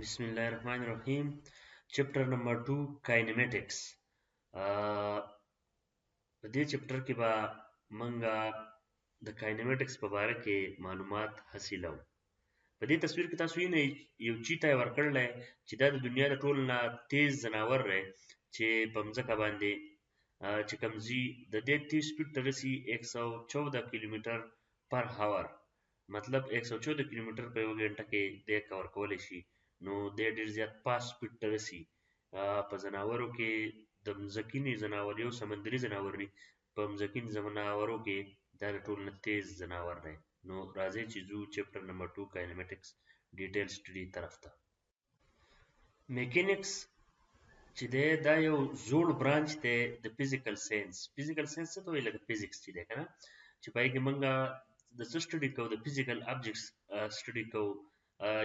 بسم الله الرحمن الرحیم. چپټر نمبر 2 کاینمټکس. په دې چپټر کې به منګه د کاینمټکس په اړه کې معلومات حاصلو. په دې تصویر کې تاسو یې یو چیتا ورکړل چې دا د دنیا د ټولو نه تیز جناور دی چې په ځمکه باندې چې کمزي د دې تیز سپیډ ته رسي 114 کیلومتر پر هاور، مطلب 114 کیلومتر په یو غنټه کې د کور کولای شي. نو د ډیر زیات فاست سپیډ ته رسي. په جناورو کې د مځکینی جناور یو سمندري جناور دی، په مځکینی جناورو کې دا د ټولو نه تیز جناور دی. نو راځي چې زو چپټر نمبر 2 کاینمټکس ډیټیل سټډي طرف ته. میکانکس چې دا یو زوړ برانچ دی د فزیکل ساينس. فزیکل ساينس څه ته وایي؟ لکه فزیکس چې دی کنه، چې پای کې منګه د څه سټډي کوو، د فزیکل ابجیکټس سټډي کوو.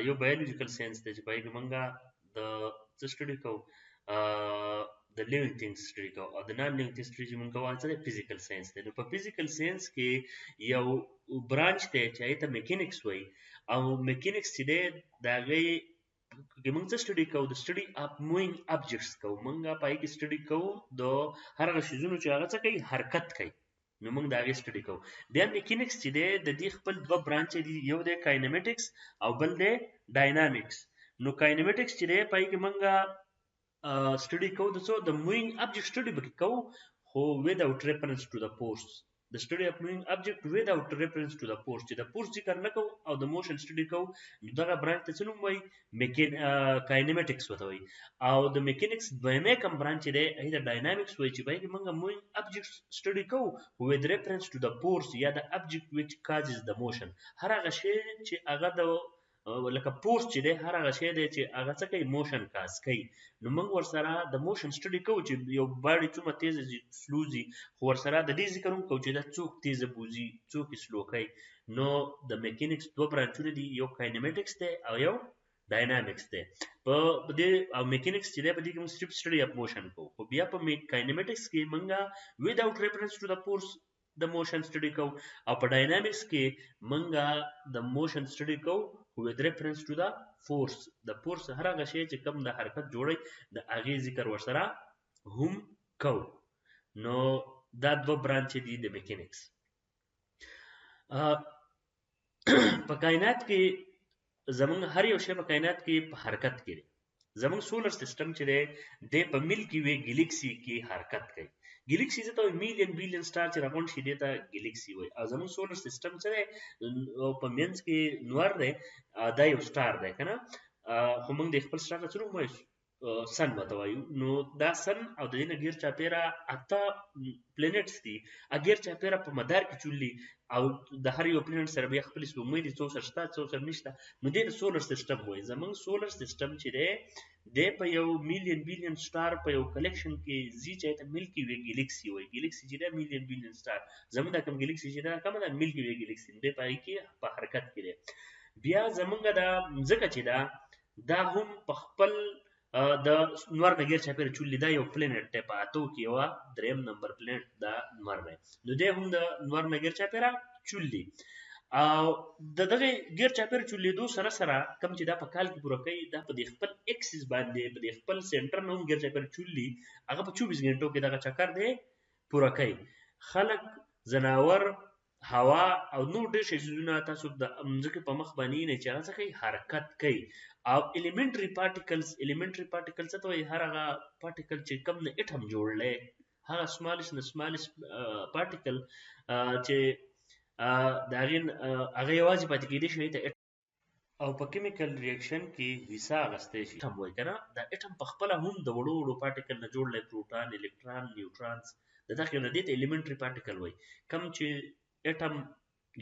یو بایولوژیکل ساينس دی چې پای کې منګه د څه سټډي کوو، د لیوینګ ثینګز سټډي کوو، او د نان لیوینګ ثینګز سټډي چې موږ کوو هغه څه فزیکل ساينس دی. نو په فزیکل ساينس کې یو برانچ دی چې هغه ته میکانکس وایي، او میکانکس چې دی دا هغه کې موږ څه سټډي کوو، د سټډي اف مووینګ ابجیکټس کوو. موږ پای کې سټډي کوو د هر هغه شیزونو چې هغه څه کوي، حرکت کوي. نو موږ دا هغه سټډي کوو. بیا میکانکس چې دی د دې خپل دوه برانچ دي، یو دی کاینمټکس او بل دی ډاینامیکس. نو کاینمټکس چې دی پای کې موږ سټډي کوو د څه د مووینګ ابجیکټ سټډي به کوو، خو without reference to the force. the study of moving object without reference to the force. چې د فورس ذکر نه کوو او د موشن سټډي کوو، نو دغه برانچ ته څه نوم وایي؟ کاینمټکس وته وایي. او د میکانکس دویمه کم برانچ دی هغه د ډاینامیکس وایي، چې پای کې موږ مووینګ ابجیکټ سټډي کوو with reference to the force یا د object which causes the motion. هر هغه شی چې هغه د لکه فورس چې دی هر هغه شی دی چې هغه څه کوي، موشن کاز کوي. نو موږ ورسره د موشن سټډي کوو چې یو باډي څومره تیز سلوزي، خو ورسره د دې ذکر هم کوو چې دا څوک تیز بوزي څوک سلو کوي. نو د میکانکس دوه برانچونه دي، یو کاینمټکس دی او یو ډاینامیکس دی. په دې او میکانکس چې دی په دې کې موږ صرف سټډي اف موشن کوو، خو بیا په کاینمټکس کې موږ without reference to the force د موشن سټډي کوو، او په ډاینامیکس کې موږ د موشن سټډي کوو with reference to the force. د فورس هر هغه شی چې کوم د حرکت جوړي د هغه ذکر ورسره هم کوو. نو دا دوه برانچ دي د میکانکس. په کائنات کې زمونږ هر یو شی په کائنات کې په حرکت کې دی. زمونږ سولر سیستم چې دی د په ملکی وی ګلیکسي کې حرکت کوي. ګلیکسي ته میلیون بیلیون سټار چې راغون شي دی ته ګلیکسي وای. او زمونږ سولر سیستم چې دی په مینس کې نور دی دا یو سټار دی کنه، خو موږ د خپل سټار څخه وایو سن وته وایو. نو دا سن او د دې نه غیر چاپیره اته پلانټس دي، اګیر چاپیره په مدار کې چولي، او د هر یو پلانټ سره بیا خپل سپوږمۍ دي، څو سره شته څو سره نشته. نو دې سولر سیستم وایي. زمونږ سولر سیستم چې دی د په یو میلیون بیلیون سټار په یو کلیکشن کې زی چې ته ملکی وی ګلیکسي وایي. ګلیکسي چې دی میلیون بیلیون سټار، زمونږ د کوم ګلیکسي چې دا کوم د ملکی وی ګلیکسي دی پای کې په حرکت کې دی. بیا زمونږ د ځکه چې دا هم په خپل د نور نه غیر چاپیره چولې دا یو پلانټ دی، په اتو کې یو دریم نمبر پلانټ دا نور دی. نو دی هم د نور نه غیر چاپیره چولې، او دغه غیر چاپیره چولې دو سره سره کم چې دا په کال کې پوره کوي، دا په خپل اکسس باندې په خپل سنټر نه هم غیر چاپیره چولې هغه په 24 غنټو کې دغه چکر دی پوره کوي. خلق، زناور، هوا او نور ډېر شیزونه تاسو د ځمکې په مخ باندې نه چې هغه کوي حرکت کوي. او الیمنټری پارټیکلز څه ته وایي؟ هر هغه پارټیکل چې کوم نه اټم جوړلې، هغه سمالس پارټیکل چې دا غین هغه یوازې پاتې کېدی شي ته او په کیمیکل ریاکشن کې حصہ اخیستی شي. اټم وایي کنه، دا اټم په خپل هم د وړو وړو پارټیکل نه جوړ لې، پروټون، الکترون، نیوټرونز، دغه نه دي ته الیمنټری پارټیکل وایي. کم چې اټم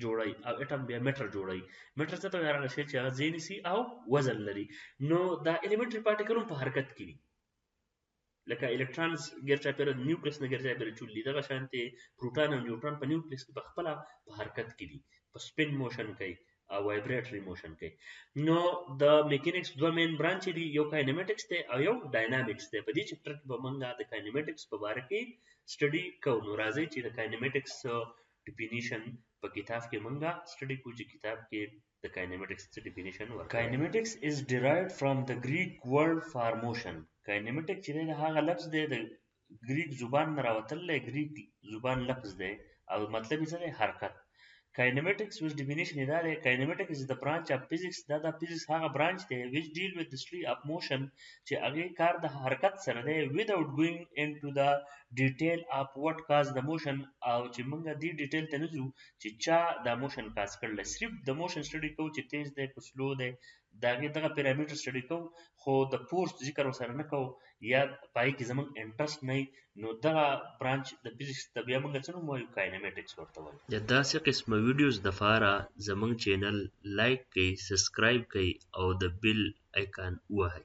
جوړای او اټم بیا میټر جوړای. میټر څه ته هغه شی چې هغه ځینې سي او وزن لري. نو دا الیمنټری پارټیکل په حرکت کې دي، لکه الکترونز غیر چاپیره نیوکلیس نه غیر چاپیره چولې، دغه شانتي پروټون او نیوټرون په نیوکلیس کې په خپل په حرکت کې دي، په سپین موشن کوي او وایبریټری موشن کوي. نو د میکانکس دوه مین برانچ دي، یو کاینمټکس دی او یو ډاینامیکس دی. په دې چپټر کې به موږ د کاینمټکس په اړه کې سټډي کوو. نو راځي چې د کاینمټکس ډیفینیشن په کتاب کې مونږه سټډي کوو، چې کتاب کې د kinematics definition ورکړی. Kinematics is derived from the Greek word for motion. Kinematic چې دی هغه لفظ دی د ګریک زبان نه راوتلی، ګریک زبان لفظ دی او مطلب یې څه دی؟ حرکت. Kinematics which definition یې دا دی: kinematics is the branch of physics. دا د physics هغه برانچ دی which deal with the study of motion چې هغې کار د حرکت سره دی without going into the detail of what cause the motion. او چې موږ دې ډیټیل ته نه ځو چې چا دا موشن کاز کړلی، صرف د موشن سټډي کوو چې تیز دی که سلو دی، د هغې دغه پیرامیټر سټډي کوو، خو د فورس ذکر ورسره نه کوو یا په هغې کې زموږ انټرسټ نه وي. نو دغه برانچ د فزیکس ته بیا موږ څه نوم وایو؟ کاینمیټکس ورته وایو. د داسې قسمه ویډیوز دپاره زموږ چینل لایک کړئ، سبسکرایب کړئ او د بیل آیکان ووهئ.